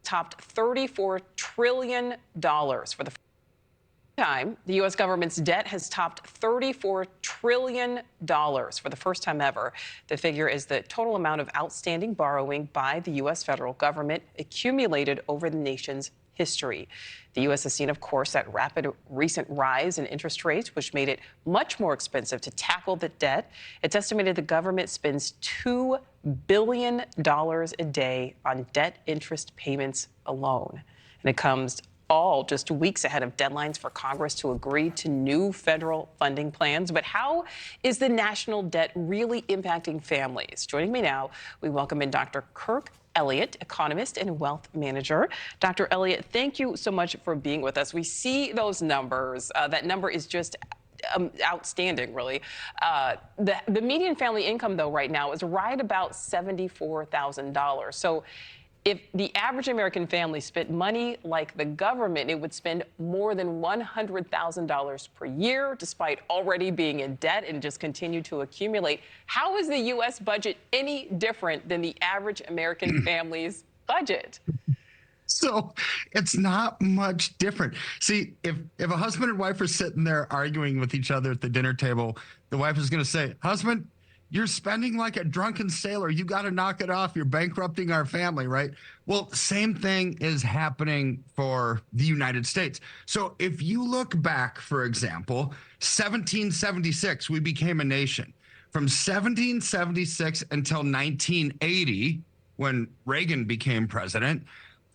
topped $34 trillion for the time. The U.S. government's debt has topped $34 trillion for the first time ever. The figure is the total amount of outstanding borrowing by the U.S. federal government accumulated over the nation's history. The U.S. has seen, of course, that rapid recent rise in interest rates, which made it much more expensive to tackle the debt. It's estimated the government spends $2 billion a day on debt interest payments alone. And it comes all just weeks ahead of deadlines for Congress to agree to new federal funding plans. But how is the national debt really impacting families? Joining me now, we welcome in Dr. Kirk Elliott, economist and wealth manager. Dr. Elliott, thank you so much for being with us. We see those numbers. That number is just outstanding, really. The median family income, though, right now is right about $74,000. So if the average American family spent money like the government, it would spend more than $100,000 per year, despite already being in debt and just continue to accumulate. How is the U.S. budget any different than the average American family's budget? So it's not much different. See, if a husband and wife are sitting there arguing with each other at the dinner table, the wife is going to say, "Husband, you're spending like a drunken sailor. You got to knock it off. You're bankrupting our family," right? Well, same thing is happening for the United States. So if you look back, for example, 1776, we became a nation. From 1776 until 1980, when Reagan became president,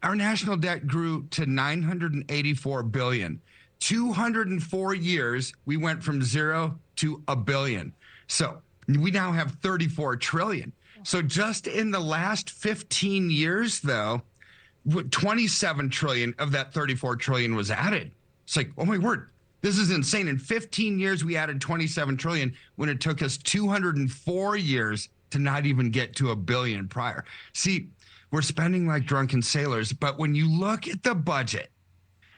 our national debt grew to $984 billion. 204 years, we went from zero to $1 billion. So we now have 34 trillion. So just in the last 15 years, though, 27 trillion of that 34 trillion was added. It's like, oh my word, this is insane. In 15 years, we added 27 trillion when it took us 204 years to not even get to $1 billion prior. See, we're spending like drunken sailors, but when you look at the budget,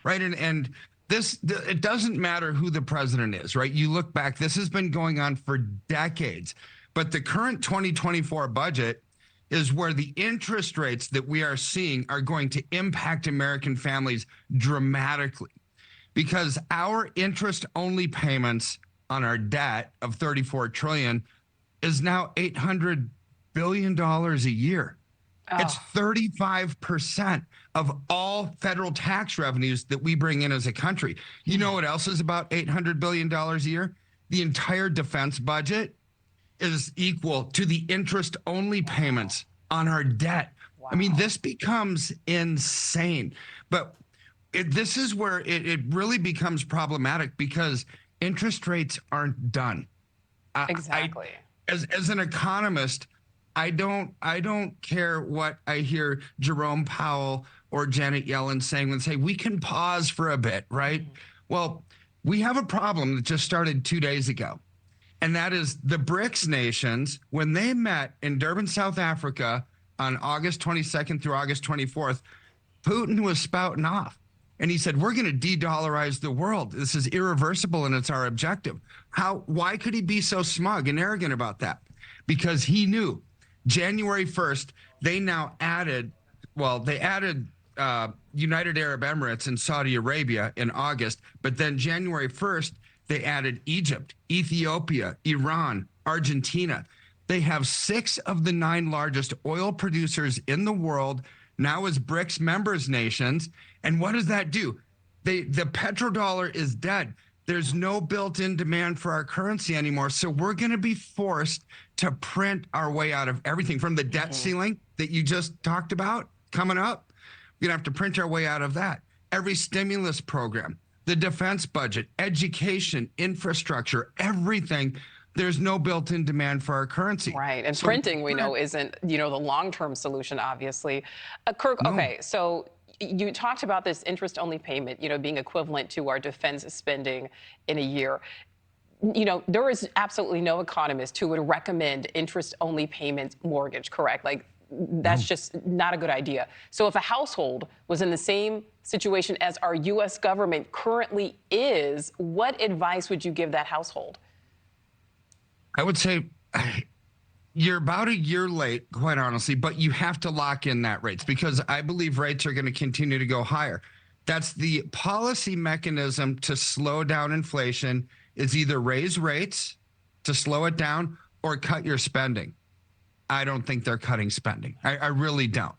right, and it doesn't matter who the president is, right? You look back, this has been going on for decades. But the current 2024 budget is where the interest rates that we are seeing are going to impact American families dramatically. Because our interest-only payments on our debt of $34 trillion is now $800 billion a year. Oh. It's 35% of all federal tax revenues that we bring in as a country. You know what else is about $800 billion a year? The entire defense budget is equal to the interest-only payments on our debt. Wow. I mean, this becomes insane. But this is where it really becomes problematic because interest rates aren't done. Exactly. As an economist, I don't care what I hear Jerome Powell or Janet Yellen saying when they say we can pause for a bit, right? Mm-hmm. Well, we have a problem that just started 2 days ago. And that is the BRICS nations, when they met in Durban, South Africa on August 22nd through August 24th, Putin was spouting off. And he said, we're going to de-dollarize the world. This is irreversible and it's our objective. Why could he be so smug and arrogant about that? Because he knew January 1st, they added United Arab Emirates and Saudi Arabia in August, but then January 1st, they added Egypt, Ethiopia, Iran, Argentina. They have 6 of the 9 largest oil producers in the world now as BRICS members nations. And what does that do? The petrodollar is dead. There's no built-in demand for our currency anymore. So we're going to be forced to print our way out of everything from the debt ceiling that you just talked about coming up. We're going to have to print our way out of that. Every stimulus program, the defense budget, education, infrastructure, everything. There's no built-in demand for our currency. Right. And so printing, we know, isn't, the long-term solution, obviously. Kirk, no. Okay, so you talked about this interest-only payment, being equivalent to our defense spending in a year. There is absolutely no economist who would recommend interest-only payment mortgage, correct? Like, that's just not a good idea. So if a household was in the same situation as our U.S. government currently is, what advice would you give that household? I would say You're about a year late, quite honestly, but you have to lock in that rates because I believe rates are going to continue to go higher. That's the policy mechanism to slow down inflation is either raise rates to slow it down or cut your spending. I don't think they're cutting spending. I really don't.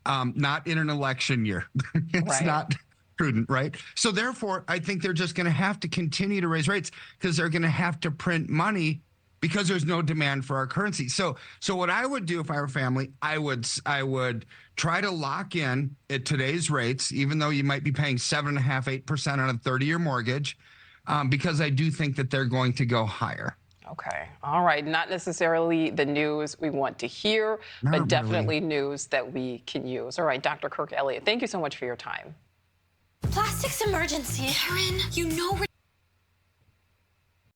Not in an election year. It's Right. not prudent, right? So therefore, I think they're just going to have to continue to raise rates because they're going to have to print money because there's no demand for our currency. So what I would do if I were family, I would try to lock in at today's rates, even though you might be paying 7.5%, 8% on a 30-year mortgage, because I do think that they're going to go higher. Okay. All right. Not necessarily the news we want to hear, Not but really. definitely news that we can use. All right, Dr. Kirk Elliott, thank you so much for your time. Plastics emergency. Karen, you know we're